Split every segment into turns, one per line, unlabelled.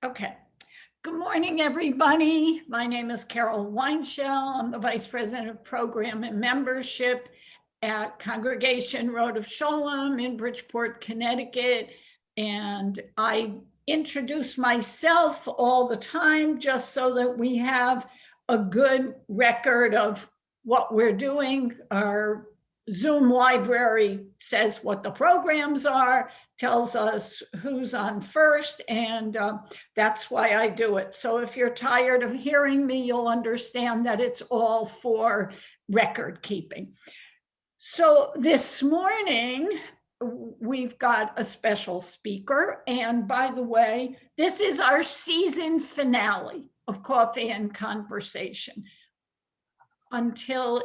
Okay. Good morning, everybody. My name is Carol Weinshell. I'm the Vice President of Program and Membership at Congregation Rodeph Sholom in Bridgeport, Connecticut. And I introduce myself all the time just so that we have a good record of what we're doing. Our Zoom library says what the programs are, tells us who's on first, and that's why I do it. So if you're tired of hearing me, you'll understand that it's all for record keeping. So this morning, we've got a special speaker. And by the way, this is our season finale of Coffee and Conversation until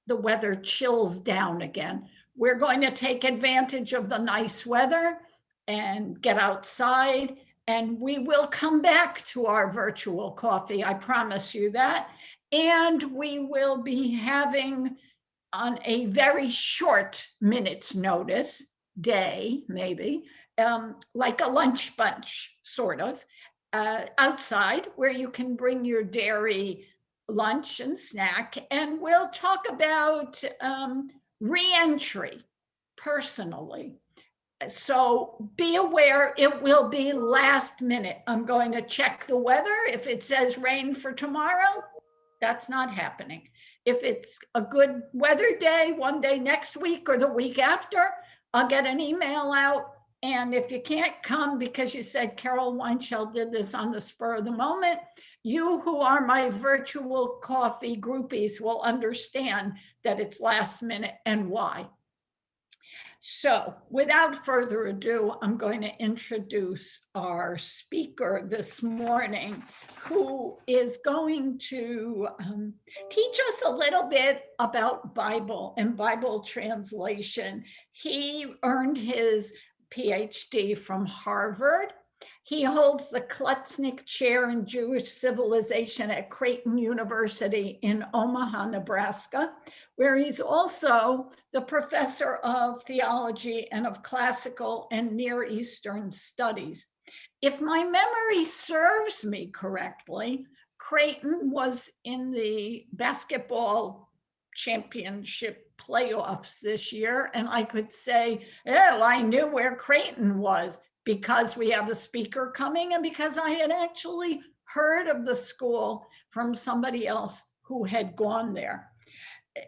the weather chills down again. We're going to take advantage of the nice weather and get outside, and we will come back to our virtual coffee, I promise you that. And we will be having, on a very short minute's notice, day maybe, like a lunch bunch, sort of, outside where you can bring your dairy lunch and snack, and we'll talk about re-entry personally. So be aware, it will be last minute. I'm going to check the weather. If it says rain for tomorrow, that's not happening. If it's a good weather day, one day next week or the week after, I'll get an email out. And if you can't come because you said Carol Weinshell did this on the spur of the moment, you who are my virtual coffee groupies will understand that it's last minute and why. So without further ado, I'm going to introduce our speaker this morning, who is going to teach us a little bit about Bible and Bible translation. He earned his PhD from Harvard. He holds the Klutznick Chair in Jewish Civilization at Creighton University in Omaha, Nebraska, where he's also the professor of theology and of classical and Near Eastern studies. If my memory serves me correctly, Creighton was in the basketball championship playoffs this year, and I could say, oh, I knew where Creighton was because we have a speaker coming and because I had actually heard of the school from somebody else who had gone there.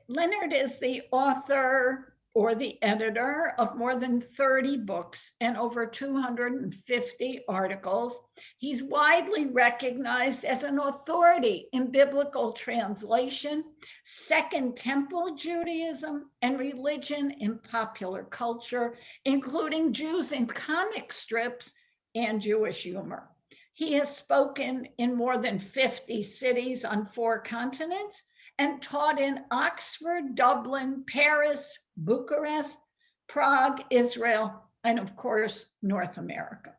Leonard is the author or the editor of more than 30 books and over 250 articles. He's widely recognized as an authority in biblical translation, Second Temple Judaism, and religion in popular culture, including Jews in comic strips and Jewish humor. He has spoken in more than 50 cities on 4 continents and taught in Oxford, Dublin, Paris, Bucharest, Prague, Israel, and of course, North America.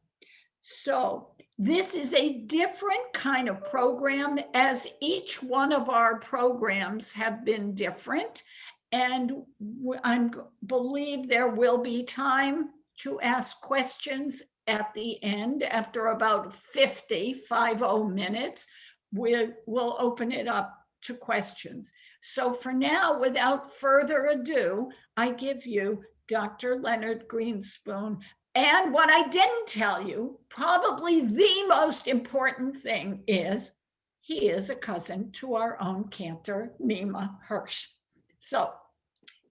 So this is a different kind of program, as each one of our programs have been different. And I believe there will be time to ask questions at the end. After about 50 minutes, we'll open it up to questions. So for now, without further ado, I give you Dr. Leonard Greenspoon. And what I didn't tell you, probably the most important thing, is he is a cousin to our own cantor, Mima Hirsch. So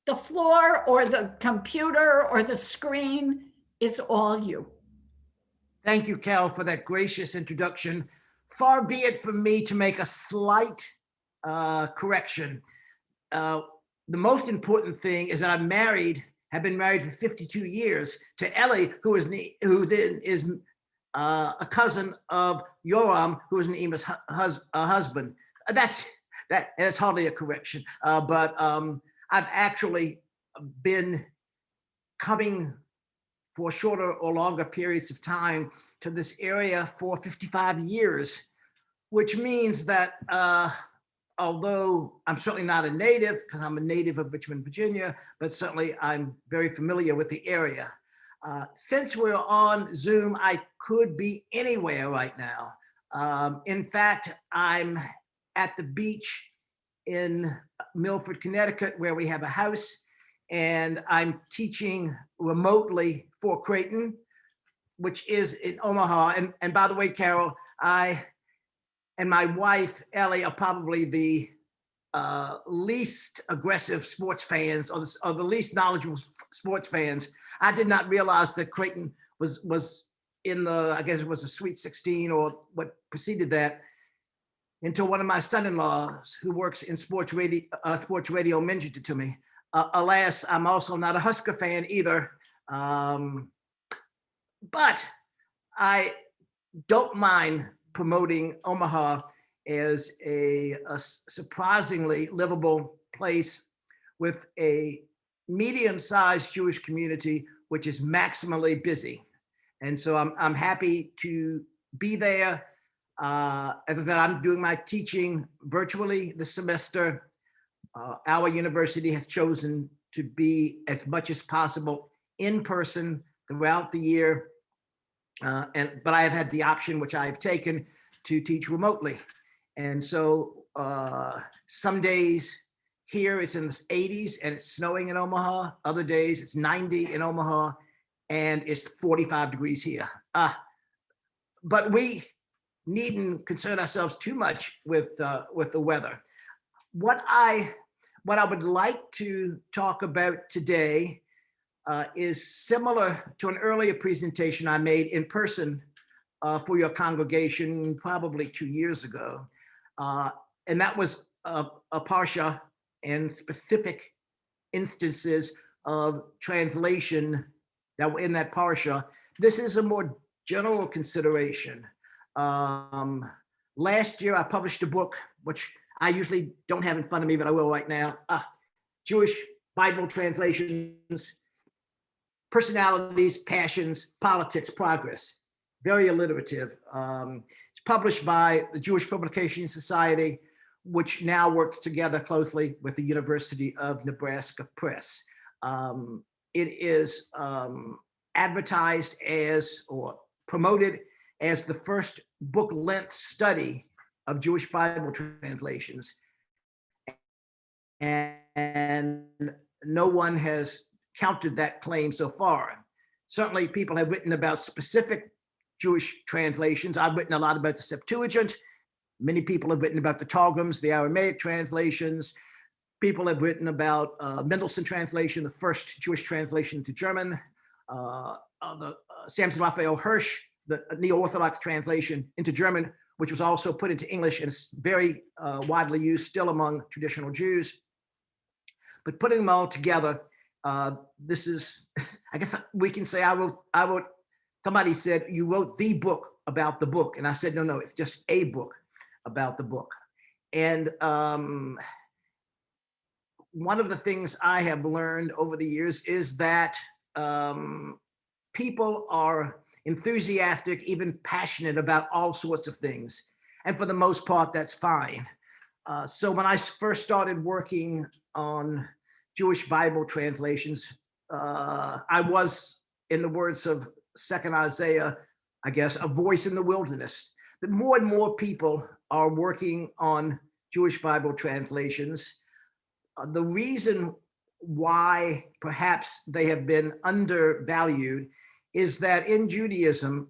the floor or the computer or the screen is all you.
Thank you, Carol, for that gracious introduction. Far be it from me to make a slight correction. The most important thing is that I'm married, have been married for 52 years to Ellie, who then is a cousin of Yoram, who is Naima's husband. That's hardly a correction, but I've actually been coming for shorter or longer periods of time to this area for 55 years, which means that although I'm certainly not a native, because I'm a native of Richmond, Virginia, but certainly I'm very familiar with the area. Since we're on Zoom, I could be anywhere right now. In fact, I'm at the beach in Milford, Connecticut, where we have a house, and I'm teaching remotely for Creighton, which is in Omaha. And by the way, Carol, I and my wife, Ellie, are probably the least aggressive sports fans or the least knowledgeable sports fans. I did not realize that Creighton was in the, I guess it was a Sweet 16 or what preceded that, until one of my son-in-laws who works in sports radio mentioned it to me. Alas, I'm also not a Husker fan either. But I don't mind promoting Omaha as a surprisingly livable place with a medium-sized Jewish community, which is maximally busy. And so I'm happy to be there. As I said, I'm doing my teaching virtually this semester. Our university has chosen to be as much as possible in person throughout the year. But I have had the option, which I have taken, to teach remotely. And so some days here it's in the 80s and it's snowing in Omaha. Other days it's 90 in Omaha and it's 45 degrees here. But we needn't concern ourselves too much with the weather. What I would like to talk about today is similar to an earlier presentation I made in person for your congregation probably 2 years ago. And that was a parsha and specific instances of translation that were in that parsha. This is a more general consideration. Last year, I published a book, which I usually don't have in front of me, but I will right now. Jewish Bible translations, personalities, passions, politics, progress. Very alliterative. It's published by the Jewish Publication Society, which now works together closely with the University of Nebraska Press. It is advertised as, or promoted as, the first book-length study of Jewish Bible translations. And no one has countered that claim so far. Certainly people have written about specific Jewish translations. I've written a lot about the Septuagint. Many people have written about the Targums, the Aramaic translations. People have written about Mendelssohn translation, the first Jewish translation to German, the Samson Raphael Hirsch, the Neo-Orthodox translation into German, which was also put into English and is very widely used still among traditional Jews. But putting them all together, this is, I guess we can say I wrote, somebody said, you wrote the book about the book. And I said, no, it's just a book about the book. And one of the things I have learned over the years is that people are enthusiastic, even passionate about all sorts of things. And for the most part, that's fine. So when I first started working on Jewish Bible translations, I was, in the words of 2nd Isaiah, I guess, a voice in the wilderness. That more and more people are working on Jewish Bible translations. The reason why perhaps they have been undervalued is that in Judaism,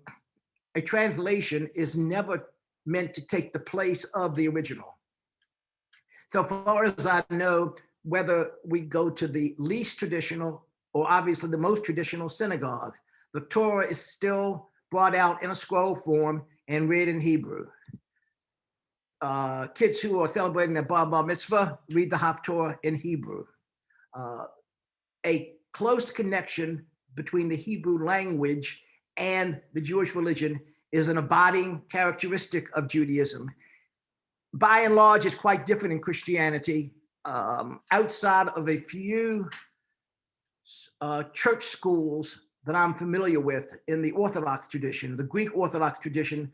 a translation is never meant to take the place of the original. So far as I know, whether we go to the least traditional or obviously the most traditional synagogue, the Torah is still brought out in a scroll form and read in Hebrew. Kids who are celebrating their bar mitzvah read the Haftorah in Hebrew. A close connection between the Hebrew language and the Jewish religion is an abiding characteristic of Judaism. By and large, it's quite different in Christianity. Outside of a few church schools that I'm familiar with in the Orthodox tradition, the Greek Orthodox tradition,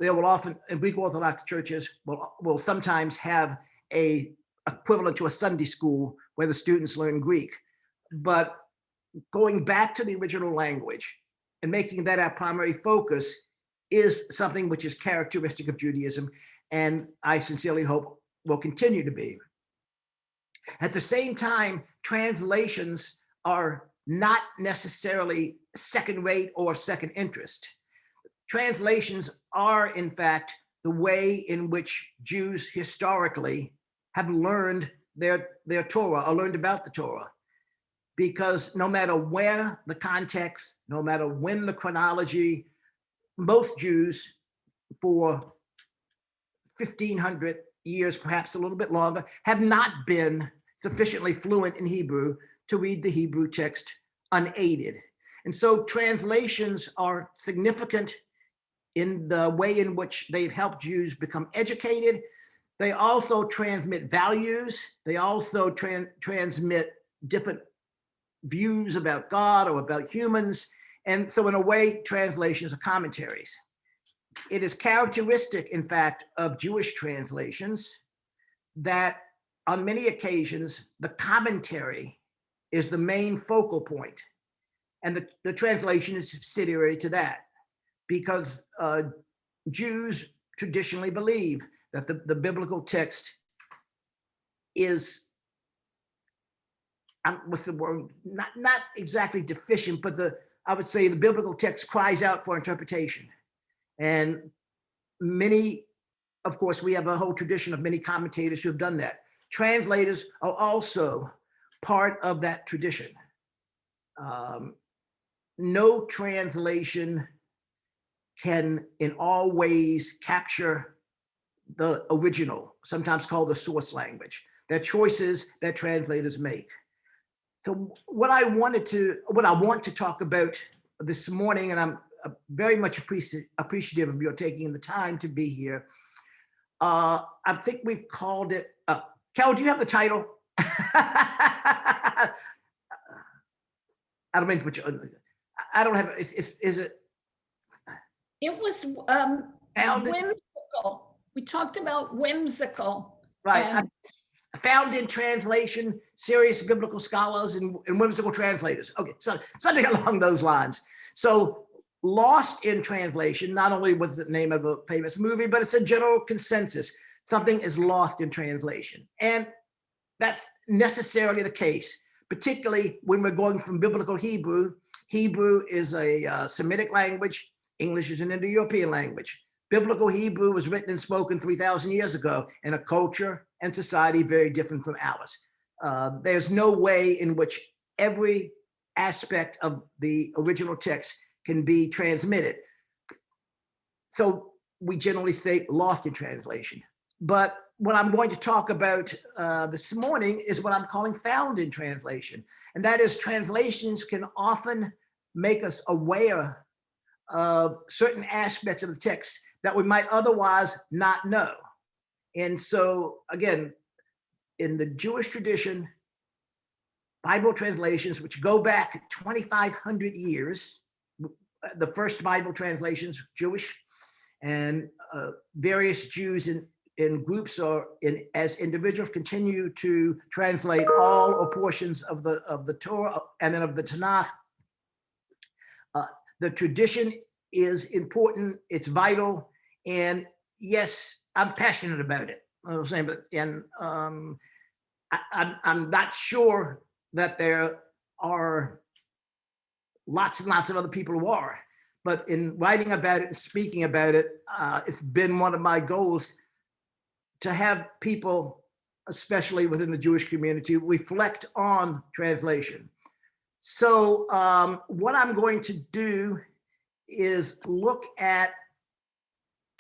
they will often, in Greek Orthodox churches, will sometimes have a equivalent to a Sunday school where the students learn Greek. But going back to the original language and making that our primary focus is something which is characteristic of Judaism, and I sincerely hope will continue to be. At the same time, translations are not necessarily second-rate or second interest. Translations are, in fact, the way in which Jews historically have learned their Torah or learned about the Torah. Because no matter where the context, no matter when the chronology, most Jews for 1,500 years, perhaps a little bit longer, have not been sufficiently fluent in Hebrew to read the Hebrew text unaided. And so translations are significant in the way in which they've helped Jews become educated. They also transmit values. They also transmit different views about God or about humans. And so in a way, translations are commentaries. It is characteristic, in fact, of Jewish translations that on many occasions, the commentary is the main focal point. And the translation is subsidiary to that, because Jews traditionally believe that the biblical text is, what's the word, not exactly deficient, but I would say the biblical text cries out for interpretation. And many, of course, we have a whole tradition of many commentators who have done that. Translators are also part of that tradition. No translation can in all ways capture the original, sometimes called the source language. They're choices that translators make. So what I want to talk about this morning, and I'm very much appreciative of your taking the time to be here. I think we've called it, Cal, do you have the title? I don't mean to put you, I don't have, is it?
It was whimsical. We talked about whimsical.
Right. Found in translation, serious biblical scholars and whimsical translators. Okay, so something along those lines. So lost in translation, not only was the name of a famous movie, but it's a general consensus. Something is lost in translation. And that's necessarily the case, particularly when we're going from biblical Hebrew. Hebrew is a Semitic language. English is an Indo-European language. Biblical Hebrew was written and spoken 3,000 years ago in a culture and society very different from ours. There's no way in which every aspect of the original text can be transmitted. So we generally say lost in translation. But what I'm going to talk about this morning is what I'm calling found in translation. And that is, translations can often make us aware of certain aspects of the text that we might otherwise not know. And so, again, in the Jewish tradition, Bible translations, which go back 2,500 years, the first Bible translations, Jewish, and various Jews in groups or as individuals continue to translate all or portions of the Torah and then of the Tanakh. The tradition is important, it's vital, and yes, I'm passionate about it. I'm saying, but I'm not sure that there are lots and lots of other people who are, but in writing about it and speaking about it, it's been one of my goals to have people, especially within the Jewish community, reflect on translation. So what I'm going to do is look at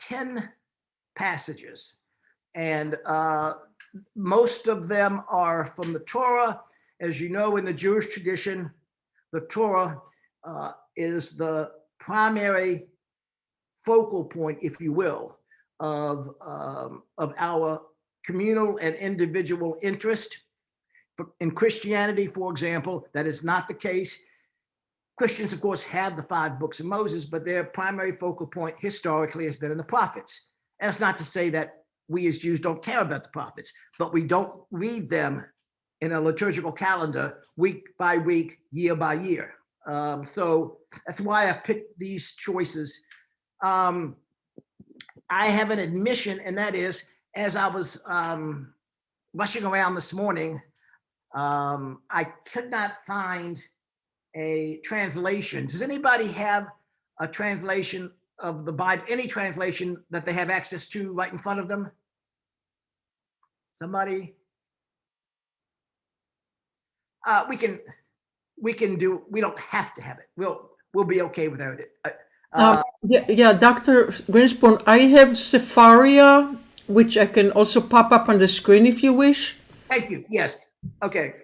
10 passages, and most of them are from the Torah. As you know, in the Jewish tradition, the Torah is the primary focal point, if you will, of our communal and individual interest. In Christianity, for example, that is not the case. Christians, of course, have the 5 books of Moses, but their primary focal point historically has been in the prophets. And it's not to say that we as Jews don't care about the prophets, but we don't read them in a liturgical calendar, week by week, year by year. So that's why I've picked these choices. I have an admission, and that is, as I was rushing around this morning, I could not find a translation. Does anybody have a translation of the Bible, any translation that they have access to right in front of them? Somebody? We don't have to have it. We'll be okay without it.
Yeah, Dr. Greenspoon, I have Sepharia, which I can also pop up on the screen if you wish.
Thank you. Yes. Okay.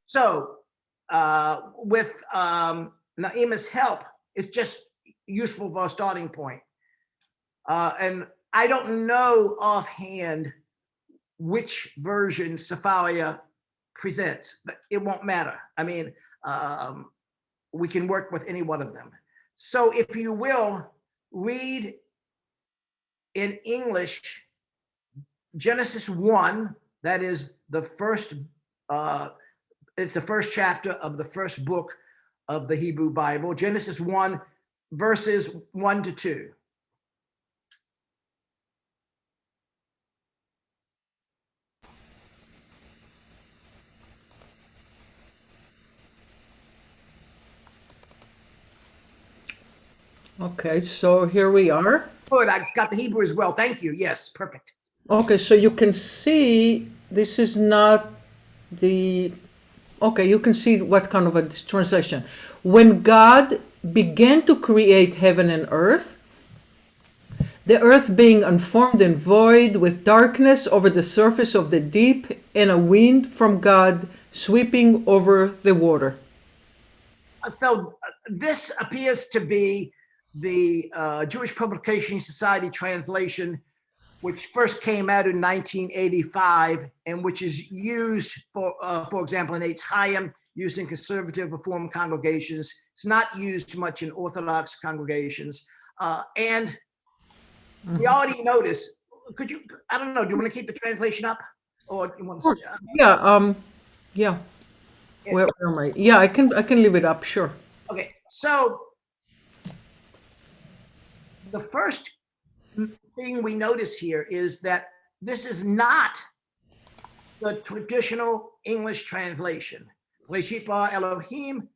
So with Naima's help, it's just useful for a starting point. And I don't know offhand which version Sepharia presents, but it won't matter. I mean, we can work with any one of them. So if you will, read in English Genesis 1, that is the first, it's the first chapter of the first book of the Hebrew Bible, Genesis 1, verses 1 to 2.
Okay, so here we are.
Good, I got the Hebrew as well. Thank you. Yes, perfect.
Okay, so you can see this is not the. Okay, you can see what kind of a translation. When God began to create heaven and earth, the earth being unformed and void, with darkness over the surface of the deep, and a wind from God sweeping over the water.
So this appears to be the Jewish Publication Society translation, which first came out in 1985, and which is used for example, in Eitz Chaim, used in conservative Reform congregations. It's not used much in Orthodox congregations. And we already noticed, could you, I don't know, do you want to keep the translation up? Or do you want to,
Yeah. Where am I? Yeah, I can leave it up, sure.
okay, so the first thing we notice here is that this is not the traditional English translation. Reshit bara Elohim,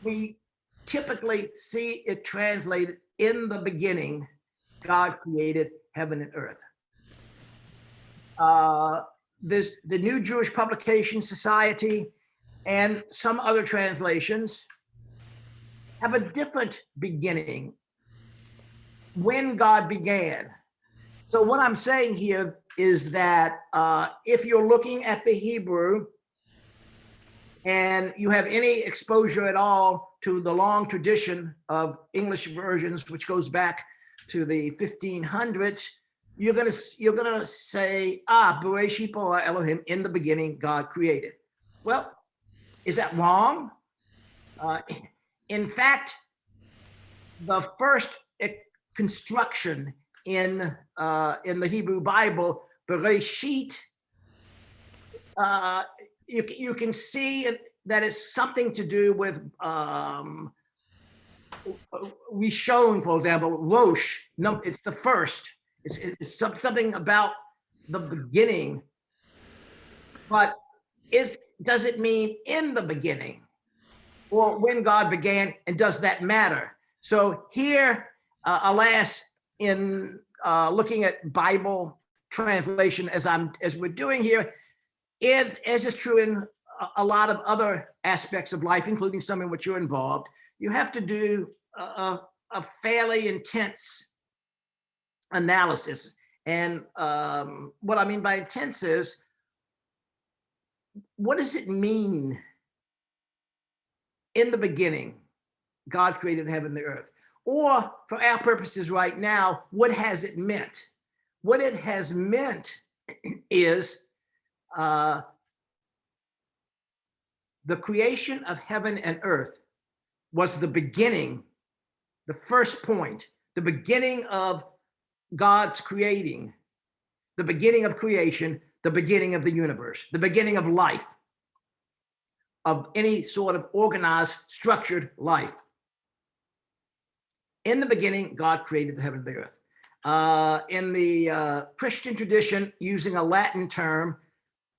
we typically see it translated in the beginning, God created heaven and earth. There's the New Jewish Publication Society and some other translations have a different beginning, when God began. So what I'm saying here is that if you're looking at the Hebrew and you have any exposure at all to the long tradition of English versions, which goes back to the 1500s, you're gonna say, Bereshit bara Elohim, in the beginning God created. Well, is that wrong? In fact, the first construction in the Hebrew Bible, Bereshit, you can see that it's something to do with Rishon, for example, Rosh. No, it's the first. It's something about the beginning. But does it mean in the beginning, or when God began, and does that matter? So here, alas, in looking at Bible translation, as we're doing here, as is true in a lot of other aspects of life, including some in which you're involved, you have to do a fairly intense analysis. And what I mean by intense is, what does it mean in the beginning, God created heaven and the earth? Or for our purposes right now, what has it meant? What it has meant is the creation of heaven and earth was the beginning, the first point, the beginning of God's creating, the beginning of creation, the beginning of the universe, the beginning of life, of any sort of organized, structured life. In the beginning, God created the heaven and the earth. In the Christian tradition, using a Latin term,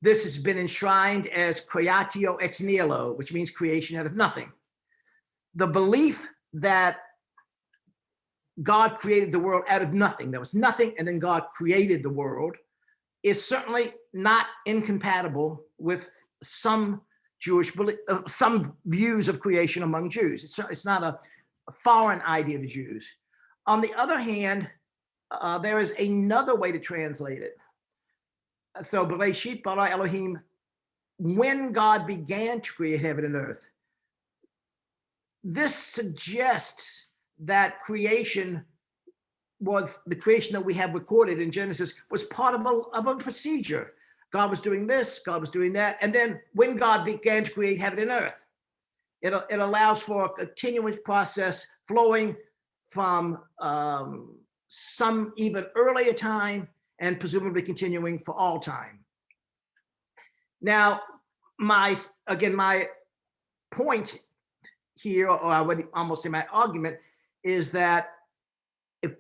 this has been enshrined as creatio ex nihilo, which means creation out of nothing. The belief that God created the world out of nothing, there was nothing, and then God created the world, is certainly not incompatible with some Jewish belief, some views of creation among Jews. It's not a foreign idea to Jews. On the other hand, there is another way to translate it. So, Bereshit bara Elohim, when God began to create heaven and earth, this suggests that creation was the creation that we have recorded in Genesis was part of a procedure. God was doing this, God was doing that. And then when God began to create heaven and earth, it allows for a continuous process flowing from some even earlier time and presumably continuing for all time. Now, my point here, or I would almost say my argument, is that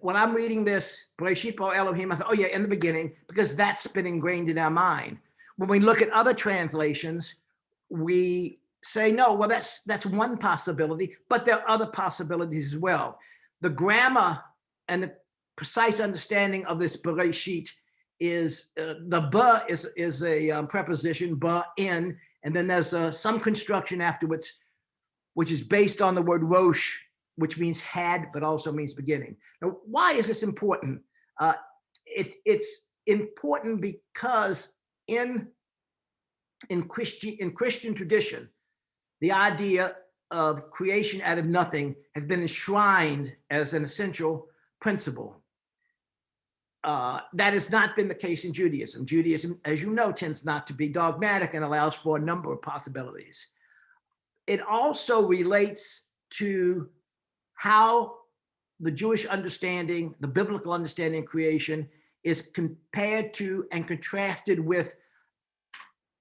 when I'm reading this, Bereshit bara Elohim, I thought, oh yeah, in the beginning, because that's been ingrained in our mind. When we look at other translations, we say, no, well, that's one possibility, but there are other possibilities as well. The grammar and the precise understanding of this Bereshit is the ba is a preposition, ba, in, and then there's some construction afterwards, which is based on the word rosh, which means had, but also means beginning. Now, why is this important? It's important because in Christian tradition, the idea of creation out of nothing has been enshrined as an essential principle. That has not been the case in Judaism. Judaism, as you know, tends not to be dogmatic and allows for a number of possibilities. It also relates to how the Jewish understanding, the biblical understanding of creation is compared to and contrasted with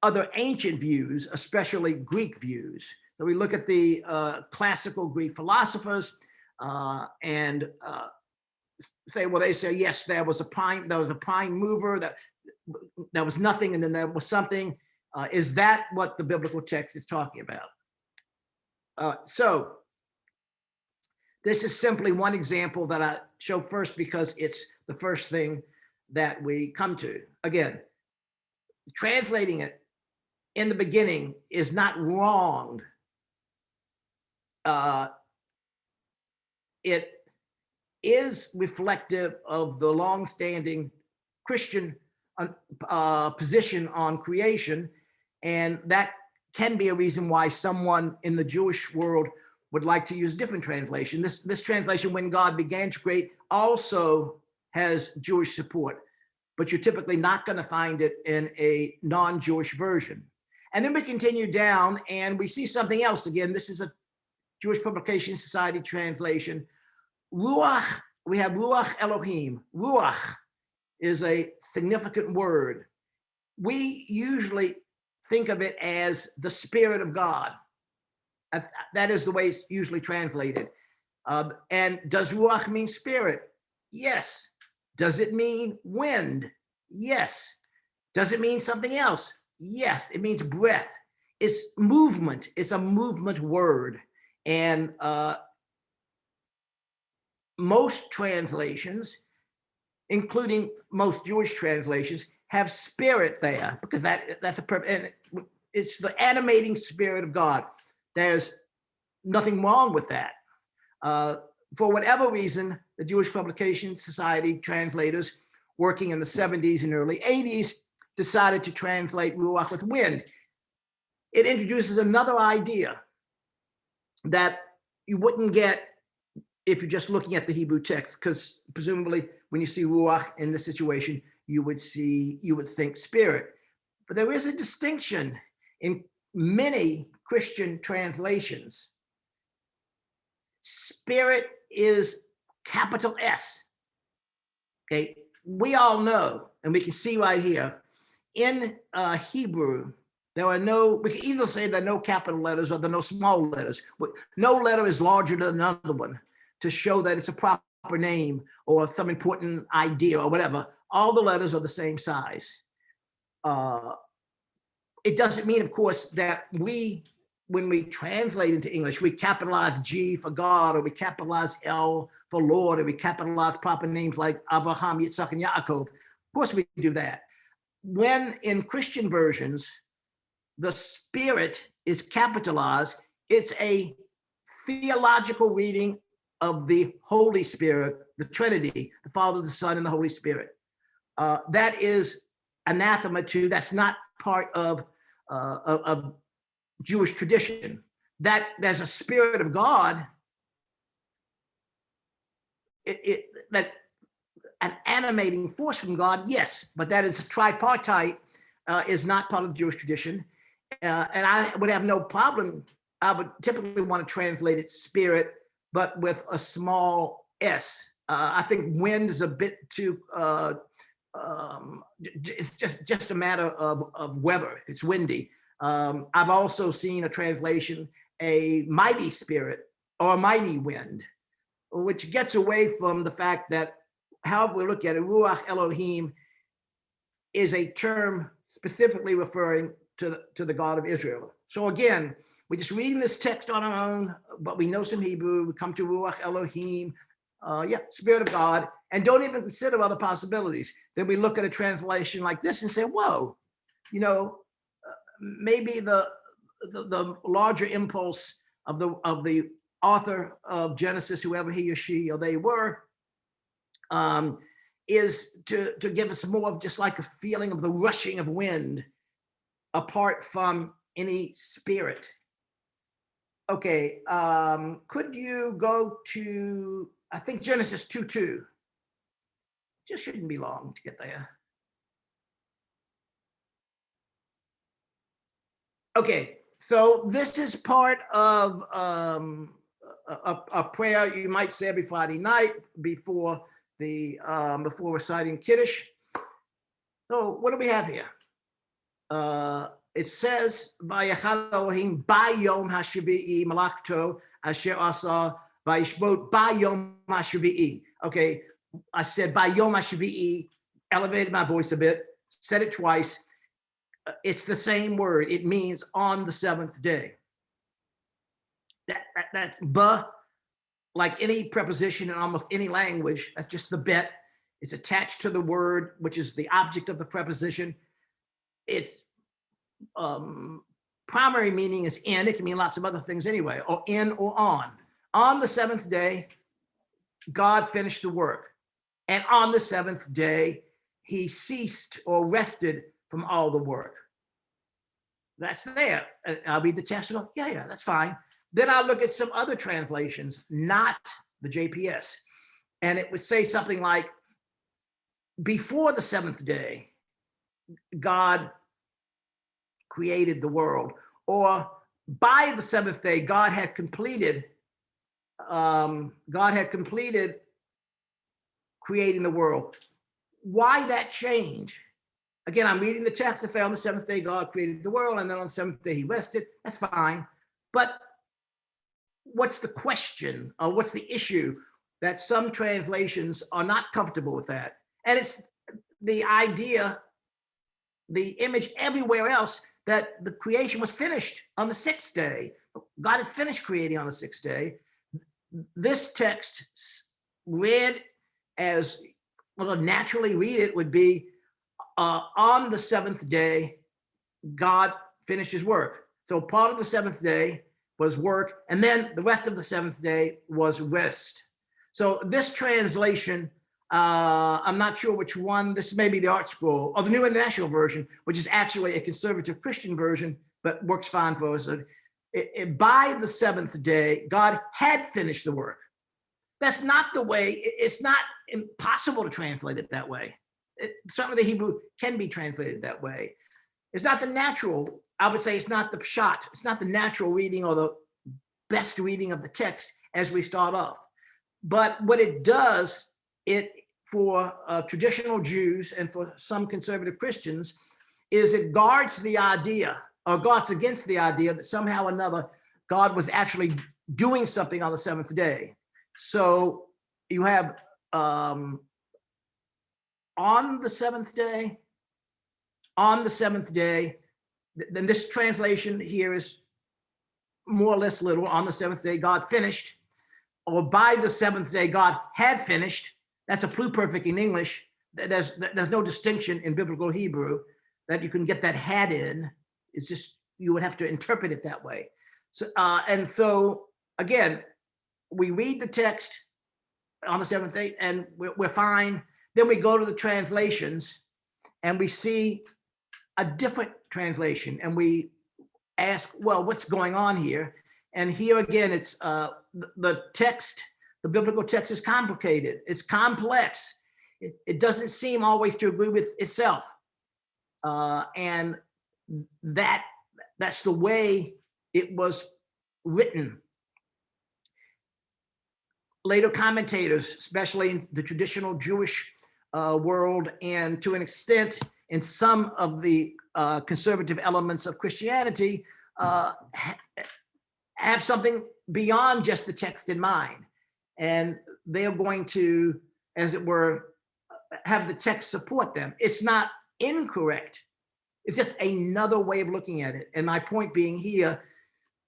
other ancient views, especially Greek views. So we look at the classical Greek philosophers and say, well, they say, yes, there was a prime mover, that there was nothing, and then there was something. Is that what the biblical text is talking about? So this is simply one example that I show first because it's the first thing that we come to. Again, translating it in the beginning is not wrong. It is reflective of the long-standing Christian position on creation, and that can be a reason why someone in the Jewish world would like to use a different translation. This translation, when God began to create, also has Jewish support, but you're typically not going to find it in a non-Jewish version. And then we continue down and we see something else. Again, this is a Jewish Publication Society translation. Ruach, we have Ruach Elohim. Ruach is a significant word. We usually think of it as the Spirit of God. That is the way it's usually translated. And does Ruach mean spirit? Yes. Does it mean wind? Yes. Does it mean something else? Yes. It means breath. It's movement. It's a movement word. And most translations, including most Jewish translations, have spirit there because that's a purpose. And it's the animating spirit of God. There's nothing wrong with that. For whatever reason, the Jewish Publication Society translators working in the 70s and early 80s decided to translate Ruach with wind. It introduces another idea that you wouldn't get if you're just looking at the Hebrew text, because presumably when you see Ruach in this situation, you would think spirit. But there is a distinction in many Christian translations. Spirit is capital S. Okay, we all know, and we can see right here, in Hebrew, there are no, we can either say there are no capital letters or there are no small letters. No letter is larger than another one to show that it's a proper name or some important idea or whatever. All the letters are the same size. It doesn't mean, of course, that when we translate into English, we capitalize G for God, or we capitalize L for Lord, or we capitalize proper names like Abraham, Yitzhak, and Yaakov. Of course we do that. When in Christian versions, the Spirit is capitalized, it's a theological reading of the Holy Spirit, the Trinity, the Father, the Son, and the Holy Spirit. That is anathema to, that's not part of Jewish tradition. That there's a Spirit of God, that an animating force from God, yes, but that is tripartite, is not part of Jewish tradition. And I would have no problem. I would typically want to translate it Spirit, but with a small s. I think wind is a bit too, it's just a matter of weather. It's windy. I've also seen a translation, a mighty spirit or a mighty wind, which gets away from the fact that, however we look at it, Ruach Elohim is a term specifically referring to the God of Israel. So again, we're just reading this text on our own, but we know some Hebrew. We come to Ruach Elohim, Spirit of God, and don't even consider other possibilities. Then we look at a translation like this and say, whoa, maybe the larger impulse of the author of Genesis, whoever he or she or they were, is to give us more of just like a feeling of the rushing of wind, apart from any spirit. Okay, could you go to, I think, Genesis 2:2? Just shouldn't be long to get there. Okay, so this is part of a prayer you might say every Friday night before reciting Kiddush. So what do we have here? It says, "Vayachal Elohim bayom hashvi'i malakto asher asa vayishbot bayom hashvi'i." Okay, I said bayom hashvi'i, elevated my voice a bit, said it twice. It's the same word. It means on the seventh day. That's ba, like any preposition in almost any language. That's just the bet. It's attached to the word, which is the object of the preposition. Its primary meaning is in. It can mean lots of other things anyway, or in or on. On the seventh day, God finished the work. And on the seventh day, he ceased or rested from all the work. That's there. I'll read the text and go, yeah, that's fine. Then I'll look at some other translations, not the JPS. And it would say something like, before the seventh day, God created the world, or by the seventh day, God had completed creating the world. Why that change? Again, I'm reading the text to say on the seventh day, God created the world, and then on the seventh day, he rested. That's fine. But what's the question, or what's the issue that some translations are not comfortable with that? And it's the idea, the image everywhere else, that the creation was finished on the sixth day. God had finished creating on the sixth day. This text read as, well, naturally read it would be, on the seventh day, God finished his work. So part of the seventh day was work, and then the rest of the seventh day was rest. So this translation, I'm not sure which one, this may be the Art Scroll, or the New International Version, which is actually a conservative Christian version, but works fine for us. By the seventh day, God had finished the work. That's not the way, it's not impossible to translate it that way. Certainly the Hebrew can be translated that way. It's not the natural, I would say it's not the pshat, it's not the natural reading or the best reading of the text as we start off. But what it does, it for traditional Jews and for some conservative Christians is it guards the idea, or guards against the idea, that somehow or another God was actually doing something on the seventh day. So you have on the seventh day, then this translation here is more or less literal. On the seventh day, God finished, or by the seventh day, God had finished. That's a pluperfect in English. There's no distinction in biblical Hebrew that you can get that had in. It's just, you would have to interpret it that way. So, and so again, we read the text on the seventh day and we're fine. Then we go to the translations and we see a different translation and we ask, well, what's going on here? And here again, it's the text, the biblical text is complicated. It's complex. It doesn't seem always to agree with itself. And that's the way it was written. Later commentators, especially in the traditional Jewish world, and to an extent in some of the conservative elements of Christianity, have something beyond just the text in mind. And they're going to, as it were, have the text support them. It's not incorrect. It's just another way of looking at it. And my point being here,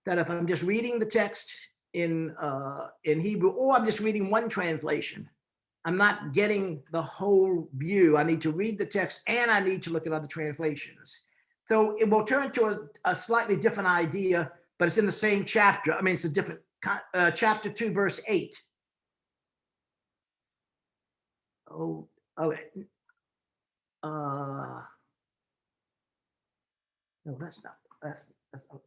that if I'm just reading the text in Hebrew, or I'm just reading one translation, I'm not getting the whole view. I need to read the text and I need to look at other translations. So it will turn to a slightly different idea, but it's in the same chapter. I mean, it's a different chapter 2, verse 8. Oh, okay. No, that's not. That's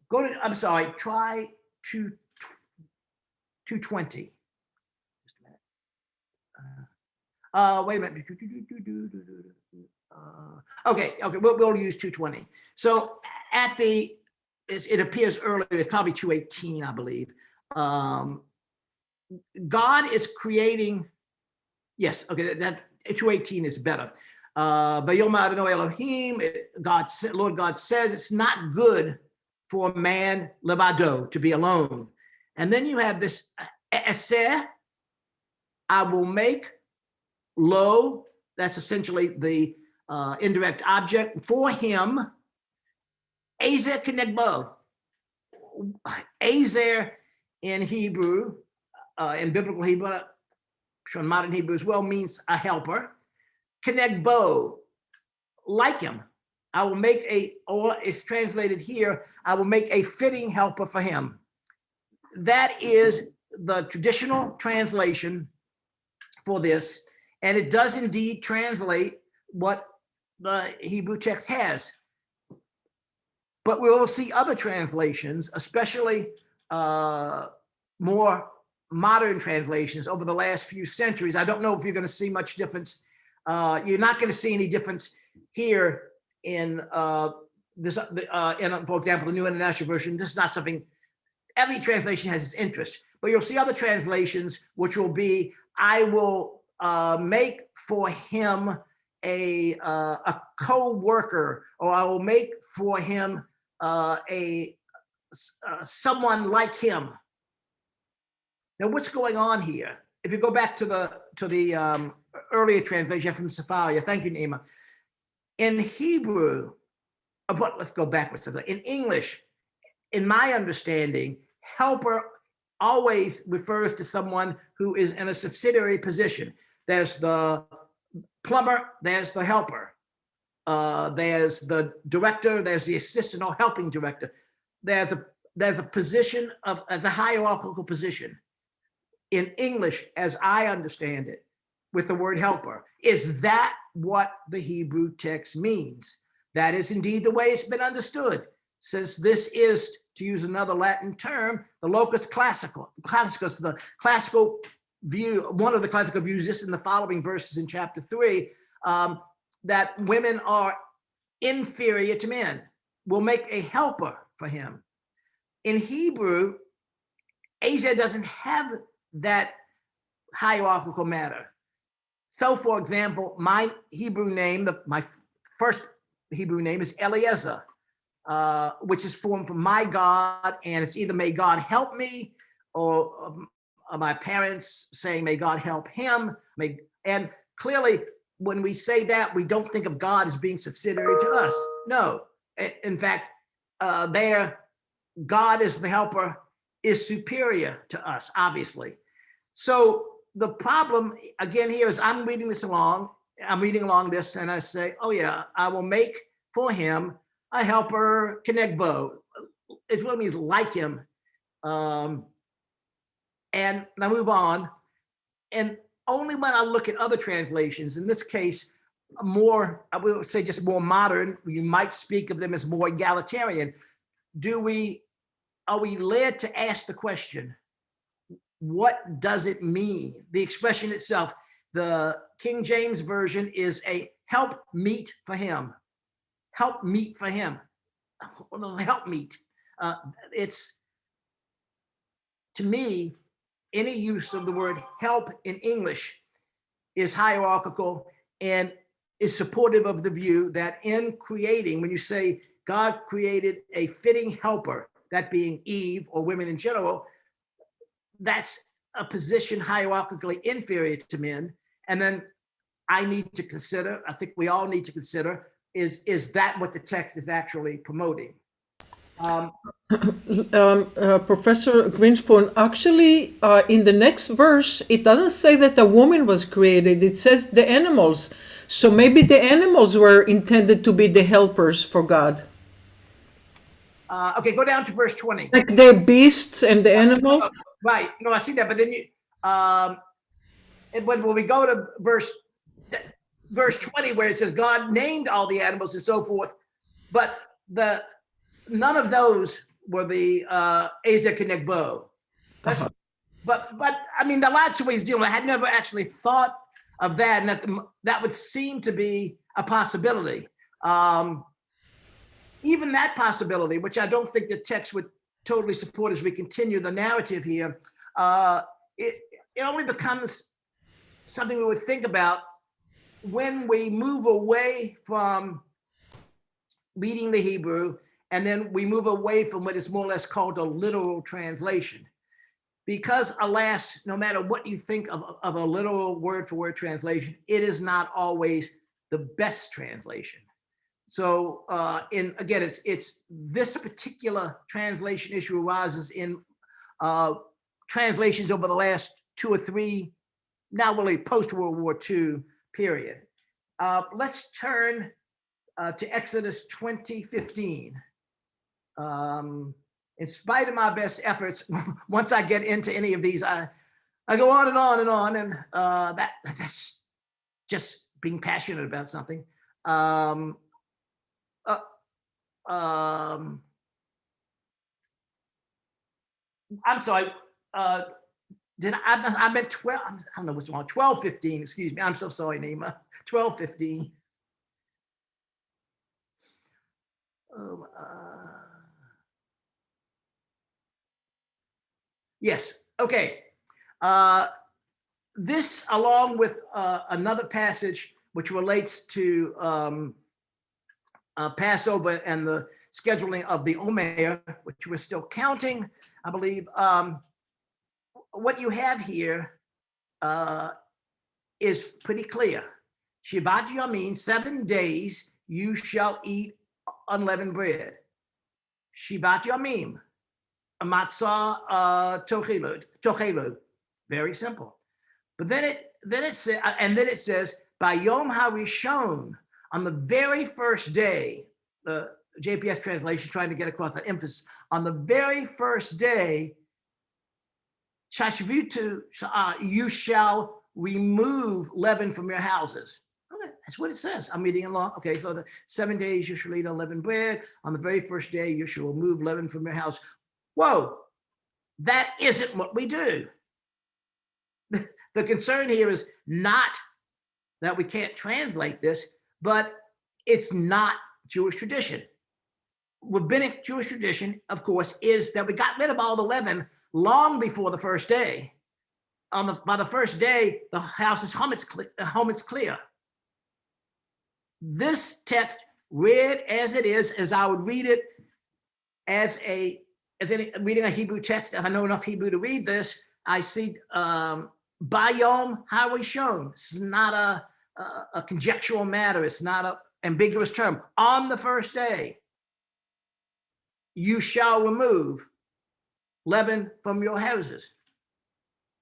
go to. I'm sorry. Try 220. Just a minute. Wait a minute. Okay. We'll use 220. So at the, it appears earlier. It's probably 218, I believe. God is creating. Yes. Okay. That 218 is better. Vayoma Adonai Elohim, Lord God says it's not good for man levado, to be alone. And then you have this eser, I will make, lo, that's essentially the indirect object, for him, ezer kenegbo. Ezer in Hebrew, in biblical Hebrew, I'm sure in modern Hebrew as well, means a helper. Kenegbo, like him. I will make or it's translated here, I will make a fitting helper for him. That is the traditional translation for this, and it does indeed translate what the Hebrew text has. But we will see other translations, especially more modern translations over the last few centuries. I don't know if you're going to see much difference. You're not going to see any difference here in this, for example, the New International Version. This is not something, every translation has its interest, but you'll see other translations, which will be, I will make for him a co-worker, or I will make for him someone like him. Now, what's going on here? If you go back to the earlier translation from Sepharia, thank you, Naima. In Hebrew, but let's go backwards. In English, in my understanding, helper always refers to someone who is in a subsidiary position. There's the plumber, there's the helper. There's the director, there's the assistant or helping director. There's a position as a hierarchical position. In English, as I understand it, with the word helper. Is that what the Hebrew text means? That is indeed the way it's been understood, since this is, to use another Latin term, the locus classicus, the classical view, one of the classical views, just in the following verses in chapter 3, that women are inferior to men. Will make a helper for him. In Hebrew, Asia doesn't have that hierarchical matter. So, for example, my Hebrew name, my first Hebrew name is Eliezer, which is formed from my God, and it's either may God help me, or my parents saying may God help him. And clearly, when we say that, we don't think of God as being subsidiary to us. No, in fact, God is the helper, is superior to us, obviously. So the problem again here is I'm reading along this, and I say, oh yeah, I will make for him a helper, kenegbo. It really means like him. And I move on. And only when I look at other translations, in this case, more, I would say just more modern, you might speak of them as more egalitarian. Are we led to ask the question, what does it mean? The expression itself, the King James Version is a help meet for him. Help meet for him. Help meet. It's, to me, any use of the word help in English is hierarchical and is supportive of the view that in creating, when you say God created a fitting helper, that being Eve or women in general, that's a position hierarchically inferior to men. And then I need to consider, I think we all need to consider, is that what the text is actually promoting?
Professor Greenspoon, actually, in the next verse, it doesn't say that a woman was created. It says the animals. So maybe the animals were intended to be the helpers for God.
Okay, go down to verse 20.
Like the beasts and the animals?
Right. No, I see that. But then when we go to verse 20, where it says God named all the animals and so forth, but none of those were the Ezer Kenegbo. But I mean, the lots of ways dealing. I had never actually thought of that, and that would seem to be a possibility. Even that possibility, which I don't think the text would totally support as we continue the narrative here, it only becomes something we would think about when we move away from reading the Hebrew, and then we move away from what is more or less called a literal translation. Because alas, no matter what you think of a literal word for word translation, it is not always the best translation. So again, it's this particular translation issue arises in translations over the last 2 or 3, now really post-World War II period. Let's turn to Exodus 20:15. In spite of my best efforts, once I get into any of these, I go on and on and on, and that's just being passionate about something. I'm sorry. I meant 12. I don't know what's wrong. 12:15. Excuse me. I'm so sorry, Nima. 12:15. Yes. Okay. This, along with another passage which relates to Passover and the scheduling of the Omer, which we're still counting, I believe. What you have here is pretty clear. Shivat Yamin, 7 days you shall eat unleavened bread. Shivat Yamim, matzah tochelu. Very simple. But then it says by Yom HaRishon, on the very first day, the JPS translation trying to get across that emphasis, on the very first day, Chashvitu, you shall remove leaven from your houses. Okay, that's what it says. I'm reading along. Okay, so the 7 days you shall eat unleavened bread. On the very first day, you shall remove leaven from your house. Whoa, that isn't what we do. The concern here is not that we can't translate this, but it's not Jewish tradition. Rabbinic Jewish tradition, of course, is that we got rid of all the leaven long before the first day. by the first day, the house is chametz clear. This text, read as it is, as I would read it reading a Hebrew text. If I know enough Hebrew to read this, I see bayom harishon. It's not a conjectural matter. It's not an ambiguous term. On the first day, you shall remove leaven from your houses.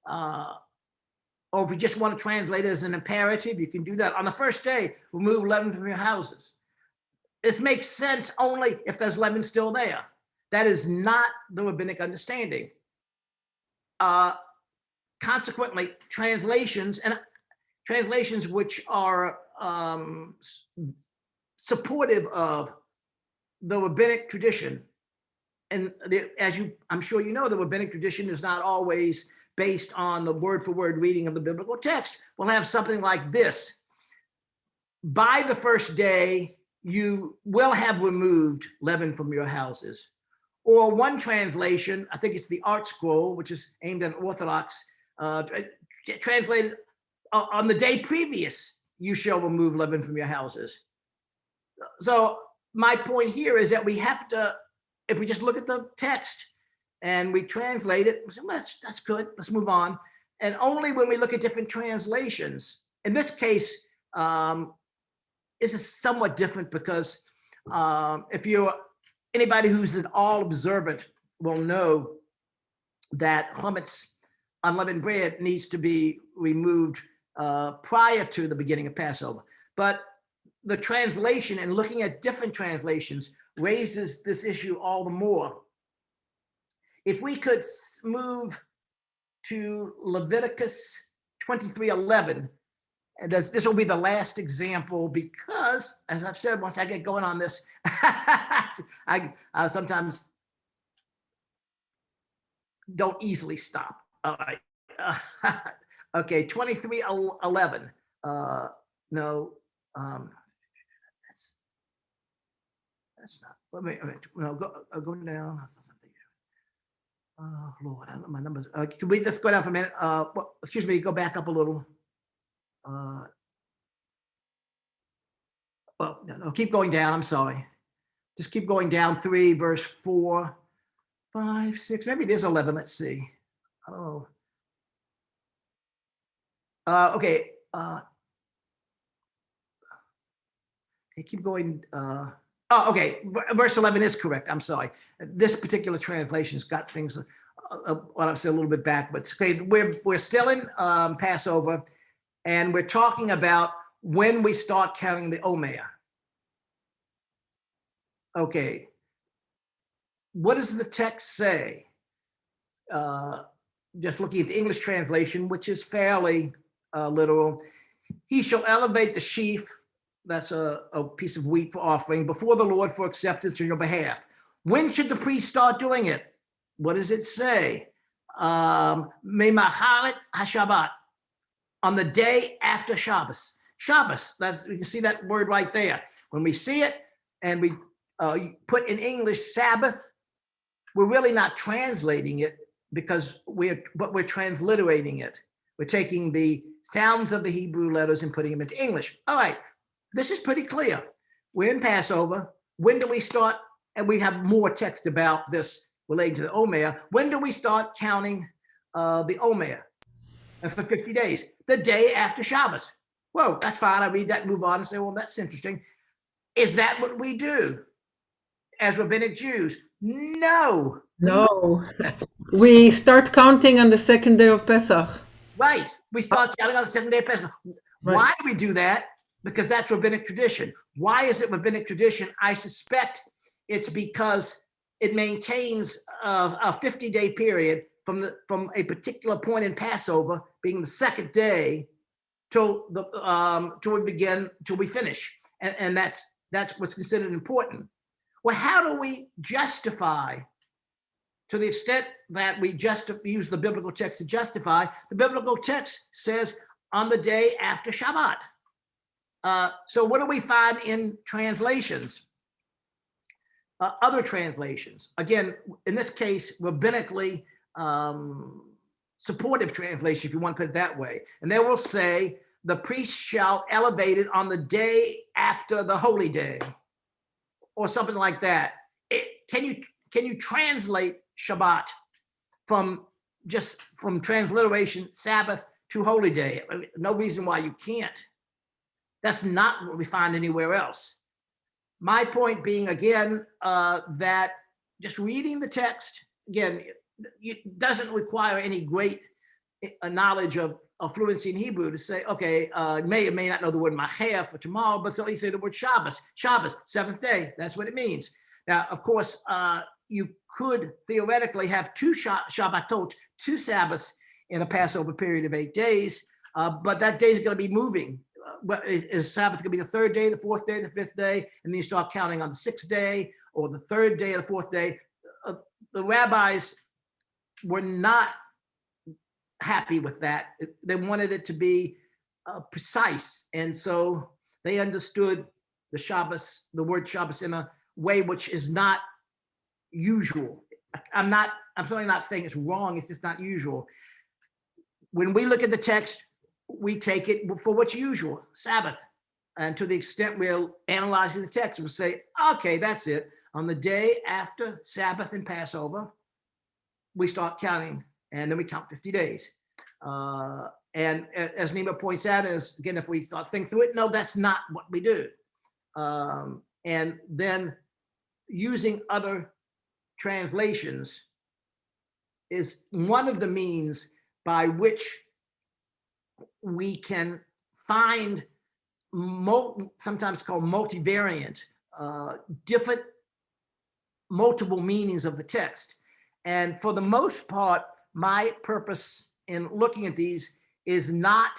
Or if you just want to translate it as an imperative, you can do that. On the first day, remove leaven from your houses. This makes sense only if there's leaven still there. That is not the rabbinic understanding. Consequently, translations which are supportive of the rabbinic tradition, and I'm sure you know, the rabbinic tradition is not always based on the word-for-word reading of the biblical text. We'll have something like this: by the first day, you will have removed leaven from your houses. Or one translation, I think it's the Art Scroll, which is aimed at Orthodox, translated, on the day previous, you shall remove leaven from your houses. So my point here is that we have to, if we just look at the text and we translate it, we say, well, that's good, let's move on. And only when we look at different translations, in this case, this is somewhat different because if you're anybody who's at all observant will know that chametz, unleavened bread, needs to be removed prior to the beginning of Passover. But the translation and looking at different translations raises this issue all the more. If we could move to Leviticus 23:11, and this will be the last example because, as I've said, once I get going on this, I sometimes don't easily stop. All right. Okay, 23:11. No, that's not. Let me no, go down. Oh Lord, I don't know my numbers. Can we just go down for a minute? Excuse me, go back up a little. Well, no, keep going down. I'm sorry. Just keep going down. 3, verse 4, 5, 6. Maybe it is 11. Let's see. I don't know. Okay. Okay. Keep going. Okay. Verse 11 is correct. I'm sorry. This particular translation's got things. What I'm saying a little bit backwards. Okay. We're still in Passover. And we're talking about when we start counting the Omer. Okay. What does the text say? Just looking at the English translation, which is fairly literal. He shall elevate the sheaf, that's a piece of wheat for offering, before the Lord for acceptance on your behalf. When should the priest start doing it? What does it say? Memacharet HaShabbat. On the day after Shabbos. Shabbos, you can see that word right there. When we see it and we put in English Sabbath, we're really not translating it because we're transliterating it. We're taking the sounds of the Hebrew letters and putting them into English. All right, this is pretty clear. We're in Passover. When do we start? And we have more text about this relating to the Omer. When do we start counting the Omer? And for 50 days, the day after Shabbos. Whoa, that's fine. I read that and move on and say, well, that's interesting. Is that what we do as rabbinic Jews? No.
No. We start counting on the second day of Pesach.
Right. We start counting on the second day of Pesach.
Right.
Why do we do that? Because that's rabbinic tradition. Why is it rabbinic tradition? I suspect it's because it maintains a 50-day period from a particular point in Passover, being the second day, till we finish, and that's what's considered important. Well, how do we justify, to the extent that we just use the biblical text to justify? The biblical text says on the day after Shabbat. So what do we find in translations? Other translations, again, in this case, rabbinically supportive translation, if you want to put it that way. And they will say, the priest shall elevate it on the day after the holy day, or something like that. Can you translate Shabbat from transliteration Sabbath to holy day? No reason why you can't. That's not what we find anywhere else. My point being, again, that just reading the text, again, it doesn't require any great knowledge of fluency in Hebrew to say, okay, may or may not know the word Maher for tomorrow, but certainly say the word Shabbos, seventh day. That's what it means. Now, of course, you could theoretically have two Shabbatot, two Sabbaths in a Passover period of 8 days, but that day is going to be moving. Is Sabbath going to be the third day, the fourth day, the fifth day, and then you start counting on the sixth day or the third day or the fourth day? The rabbis were not happy with that. They wanted it to be precise, and so they understood the Shabbos, the word Shabbos, in a way which is not usual. I'm certainly not saying it's wrong. It's just not usual. When we look at the text, we take it for what's usual, Sabbath. And to the extent we're analyzing the text, we'll say, okay, that's it. On the day after Sabbath and Passover, we start counting, and then we count 50 days. And as Nima points out, is again, if we start thinking through it, no, that's not what we do. And then using other translations is one of the means by which we can find sometimes called multivariant, different multiple meanings of the text. And for the most part, my purpose in looking at these is not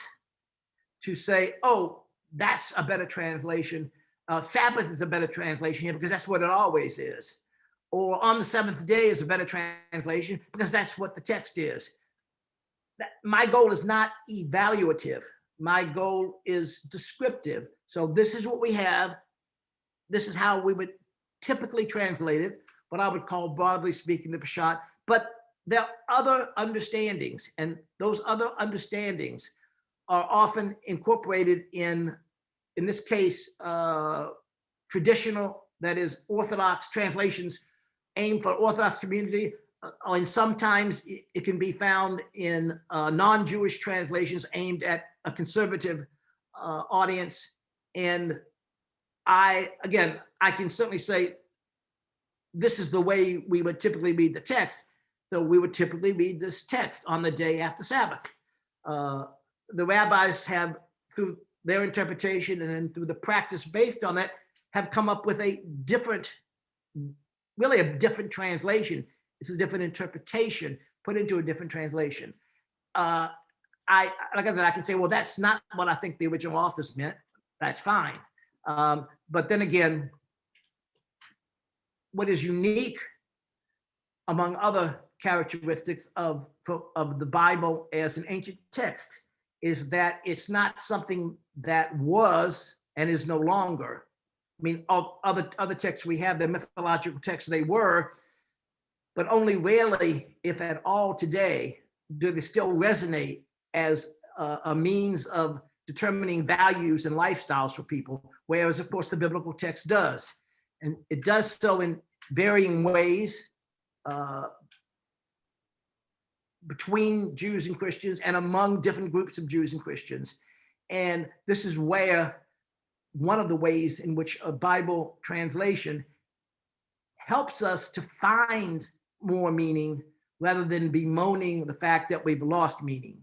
to say, oh, that's a better translation. Sabbath is a better translation here because that's what it always is. Or on the seventh day is a better translation because that's what the text is. My goal is not evaluative. My goal is descriptive. So this is what we have. This is how we would typically translate it, what I would call, broadly speaking, the Peshat. But there are other understandings, and those other understandings are often incorporated in this case, traditional, that is Orthodox translations aimed for Orthodox community, and sometimes it can be found in non-Jewish translations aimed at a conservative audience. And I can certainly say this is the way we would typically read the text. So we would typically read this text on the day after Sabbath. The rabbis have, through their interpretation and then through the practice based on that, have come up with a different translation. It's a different interpretation put into a different translation. Like I said, I can say, well, that's not what I think the original authors meant. That's fine. But then again, what is unique among other characteristics of the Bible as an ancient text is that it's not something that was and is no longer. I mean, other texts we have, the mythological texts, they were, but only rarely, if at all today, do they still resonate as a means of determining values and lifestyles for people, whereas, of course, the biblical text does. And it does so in varying ways between Jews and Christians and among different groups of Jews and Christians. And this is where one of the ways in which a Bible translation helps us to find more meaning rather than bemoaning the fact that we've lost meaning.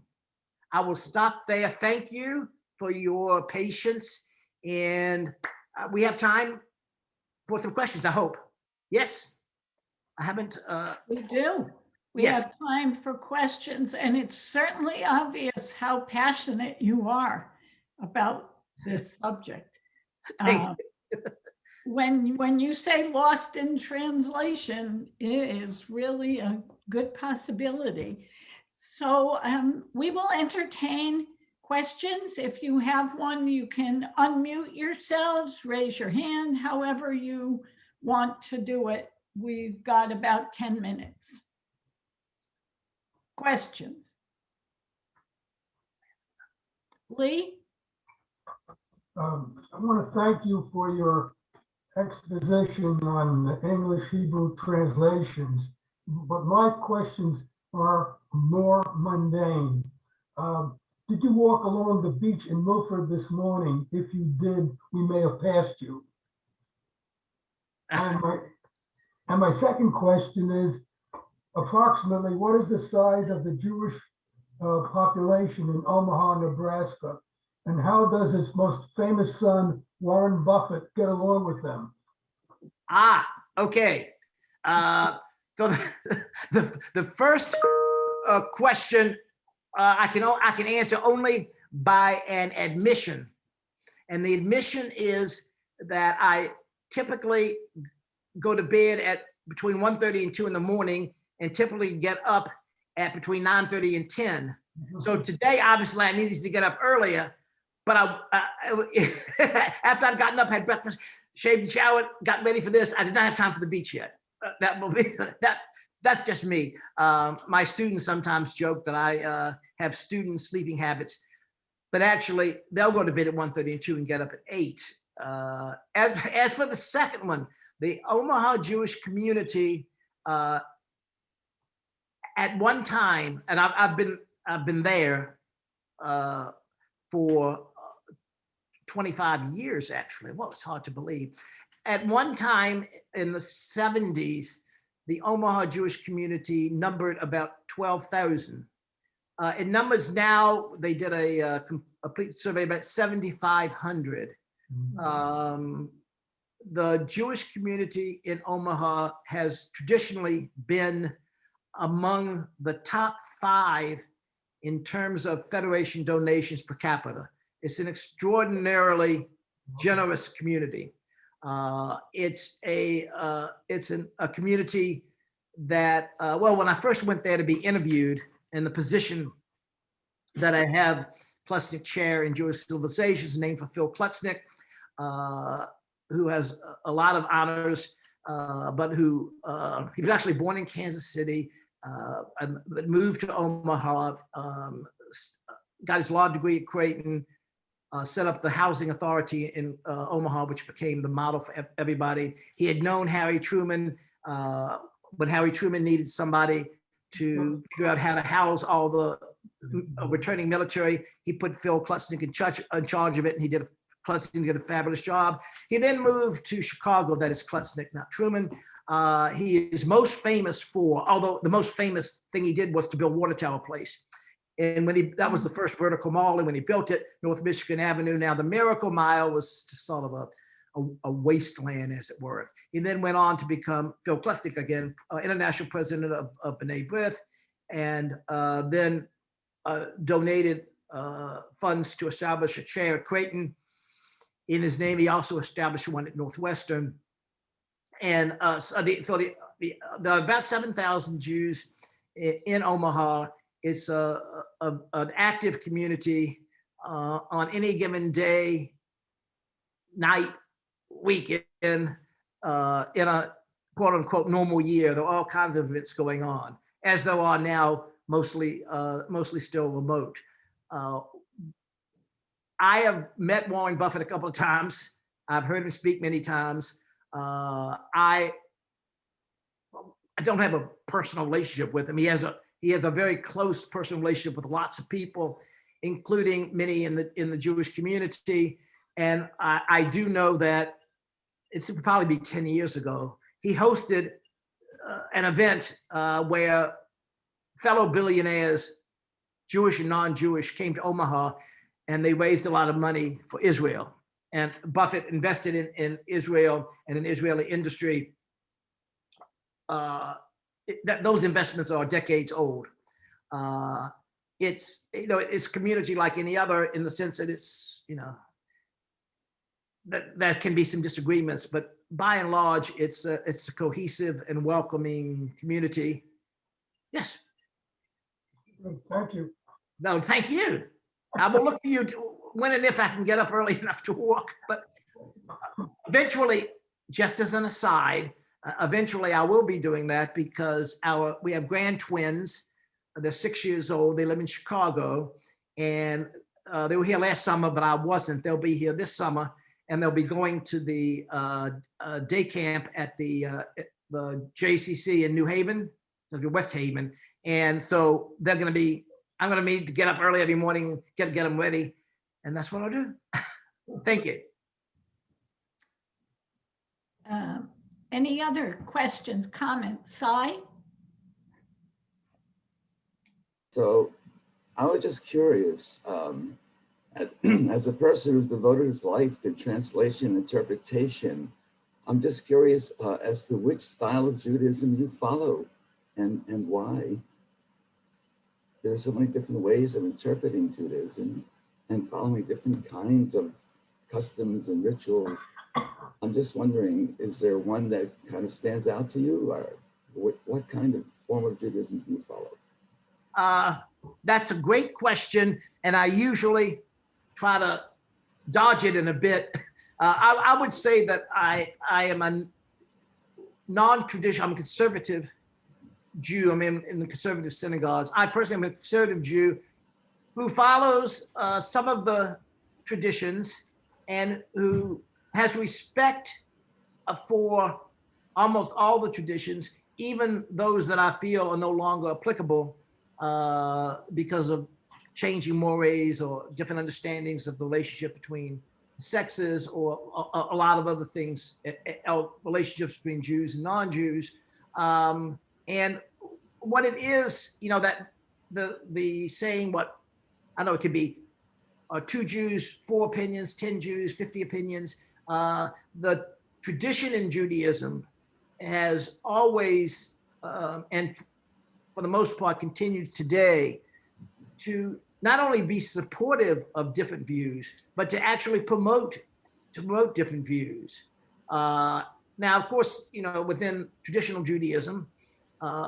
I will stop there. Thank you for your patience. And we have time for some questions, I hope. Yes? I haven't.
We do. We
Yes.
have time for questions, and it's certainly obvious how passionate you are about this subject.
Thank you.
When you say lost in translation, it is really a good possibility. So we will entertain questions. If you have one, you can unmute yourselves, raise your hand, however you want to do it. We've got about 10 minutes. Questions? Lee?
I want to thank you for your exposition on the English Hebrew translations, but my questions are more mundane. Did you walk along the beach in Milford this morning? If you did, we may have passed you. And my second question is, approximately what is the size of the Jewish population in Omaha, Nebraska? And how does its most famous son, Warren Buffett, get along with them?
Okay. So the first question I can answer only by an admission, and the admission is that I typically go to bed at between 1:30 and 2 in the morning, and typically get up at between 9:30 and 10. So today, obviously, I needed to get up earlier, but after I'd gotten up, had breakfast, shaved and showered, got ready for this, I did not have time for the beach yet. That will be that's just me. My students sometimes joke that I have student sleeping habits, but actually they'll go to bed at 1:30 and 2 and get up at 8. As for the second one, the Omaha Jewish community, at one time, and I've been there for 25 years, actually. Well, it's hard to believe. At one time in the 70s, the Omaha Jewish community numbered about 12,000. In numbers now, they did a complete survey, about 7,500. The Jewish community in Omaha has traditionally been among the top 5 in terms of Federation donations per capita. It's an extraordinarily generous community. It's a community that, well, when I first went there to be interviewed, in the position that I have, Klutznick Chair in Jewish Civilizations, named for Phil Klutznick, who has a lot of honors, but who he was actually born in Kansas City, but moved to Omaha, got his law degree at Creighton, set up the housing authority in Omaha, which became the model for everybody. He had known Harry Truman, when Harry Truman needed somebody to figure out how to house all the returning military. He put Phil Klutznick in charge of it, and Klutznick did a fabulous job. He then moved to Chicago. That is Klutznick, not Truman. He is most famous for, although the most famous thing he did was to build Water Tower Place. And that was the first vertical mall, and when he built it, North Michigan Avenue, now the Miracle Mile, was just sort of a wasteland, as it were. He then went on to become Phil Klutznick again, international president of B'nai B'rith, and then donated funds to establish a chair at Creighton. In his name, he also established one at Northwestern. And so there are about 7,000 Jews in Omaha. It's an active community on any given day, night, weekend, in a quote unquote normal year. There are all kinds of events going on, as there are now, mostly still remote. I have met Warren Buffett a couple of times. I've heard him speak many times. I don't have a personal relationship with him. He has a very close personal relationship with lots of people, including many in the Jewish community. And I do know that it would probably be 10 years ago, he hosted an event where fellow billionaires, Jewish and non-Jewish, came to Omaha, and they raised a lot of money for Israel. And Buffett invested in Israel and in Israeli industry. Those investments are decades old. It's it's community like any other, in the sense that it's that can be some disagreements, but by and large, it's a cohesive and welcoming community. Yes.
Thank you.
No, thank you. I will look for you when and if I can get up early enough to walk. But eventually, just as an aside, eventually I will be doing that, because we have grand twins. They're 6 years old. They live in Chicago, and they were here last summer, but I wasn't. They'll be here this summer, and they'll be going to the day camp at the JCC in New Haven, West Haven. And so they're going to be, I'm going to need to get up early every morning, get them ready. And that's what I'll do. Thank you.
Any other questions, comments? Cy?
So I was just curious, as a person who's devoted his life to translation and interpretation, I'm just curious as to which style of Judaism you follow and why. There are so many different ways of interpreting Judaism and following different kinds of customs and rituals. I'm just wondering, is there one that kind of stands out to you, or what kind of form of Judaism do you follow?
That's a great question, and I usually try to dodge it in a bit. I would say that I am a non-traditional, I'm a conservative Jew. I'm in the conservative synagogues. I personally am a conservative Jew who follows some of the traditions and who has respect for almost all the traditions, even those that I feel are no longer applicable because of changing mores or different understandings of the relationship between sexes or a lot of other things, relationships between Jews and non-Jews. And what it is, that the saying, I know it could be 2 Jews, 4 opinions, 10 Jews, 50 opinions. The tradition in Judaism has always, and for the most part, continued today to not only be supportive of different views, but to actually promote different views. Now, of course, within traditional Judaism,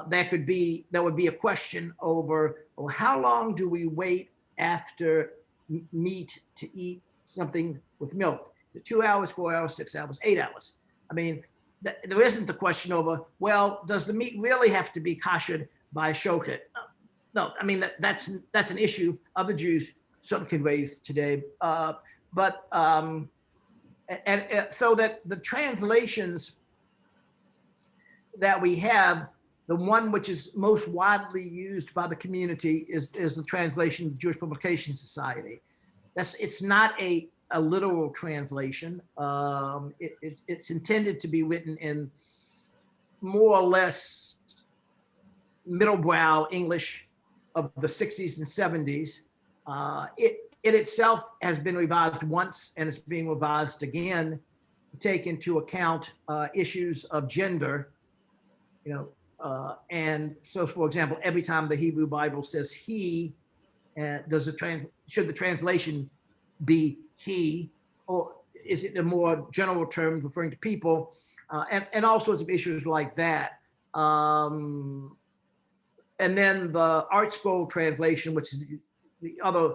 there would be a question over, well, how long do we wait after meat to eat something with milk? 2 hours, 4 hours, 6 hours, 8 hours. I mean, there isn't the question over, well, does the meat really have to be kashered by a shochet? No, I mean, that's an issue other Jews certainly can raise today. So that the translations that we have, the one which is most widely used by the community is the translation of the Jewish Publication Society. It's not a literal translation. It's intended to be written in more or less middlebrow English of the 60s and 70s. It itself has been revised once, and it's being revised again to take into account issues of gender. And so, for example, every time the Hebrew Bible says he, should the translation be he, or is it a more general term referring to people, and all sorts of issues like that. And then the Art Scroll translation, which is the other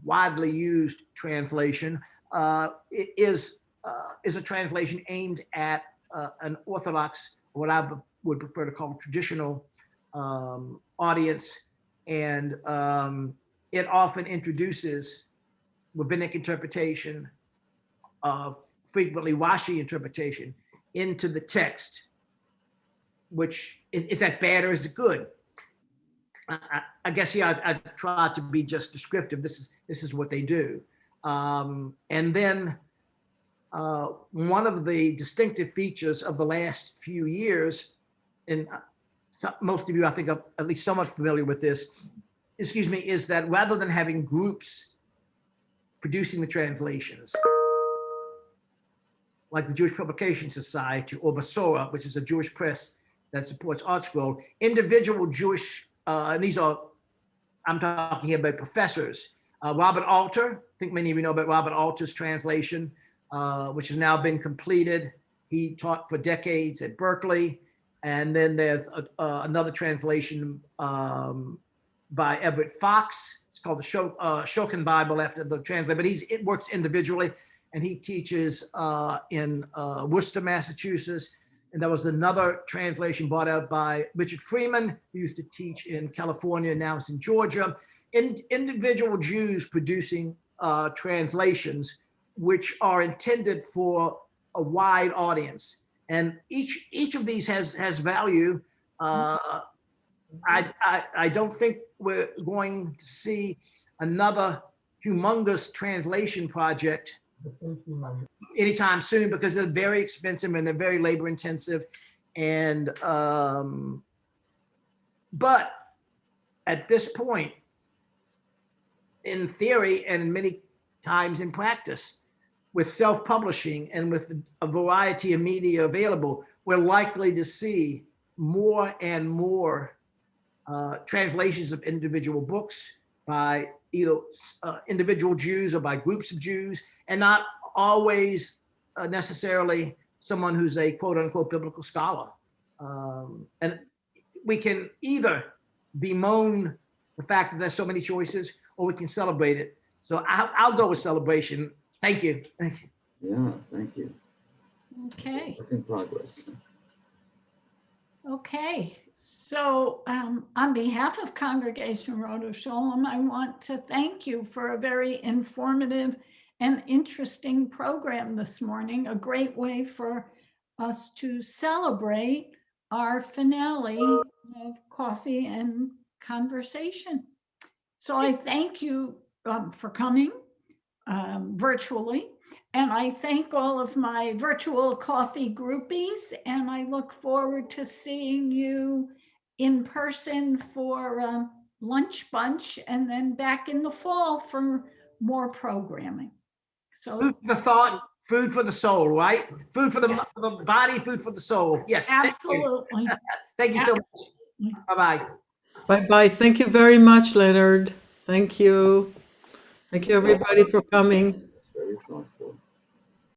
widely used translation, is a translation aimed at an Orthodox, what I would prefer to call traditional audience. And it often introduces rabbinic interpretation, frequently Rashi interpretation, into the text, which is that bad or is it good? I guess I try to be just descriptive. This is what they do, and then one of the distinctive features of the last few years, and most of you I think are at least somewhat familiar with this, is that rather than having groups producing the translations, like the Jewish Publication Society or Basora, which is a Jewish press that supports Art Scroll, individual Jewish, and I'm talking here about professors. Robert Alter, I think many of you know about Robert Alter's translation, which has now been completed. He taught for decades at Berkeley. And then there's another translation by Everett Fox. It's called the Shokin Bible after the translation, but it works individually, and he teaches in Worcester, Massachusetts. And there was another translation brought out by Richard Freeman, who used to teach in California, now it's in Georgia. Individual Jews producing translations, which are intended for a wide audience. And each of these has value. I don't think we're going to see another humongous translation project anytime soon because they're very expensive and they're very labor intensive. And but at this point, in theory and many times in practice, with self-publishing and with a variety of media available, we're likely to see more and more translations of individual books by either individual Jews or by groups of Jews, and not always necessarily someone who's a quote unquote biblical scholar. And we can either bemoan the fact that there's so many choices, or we can celebrate it. So I'll go with celebration. Thank you.
Yeah, thank you.
Okay.
Work in progress.
Okay, so on behalf of Congregation Rodeph Sholom, I want to thank you for a very informative and interesting program this morning, a great way for us to celebrate our finale of Coffee and Conversation. So I thank you for coming virtually. And I thank all of my virtual coffee groupies, and I look forward to seeing you in person for lunch bunch and then back in the fall for more programming. So
Food for the thought, food for the soul, right? Food for the,
Yes.
for the body, food for the soul. Yes. Thank you.
absolutely.
Thank you so much. Bye-bye.
Bye-bye. Thank you very much, Leonard. Thank you. Thank you, everybody, for coming.
Very thoughtful.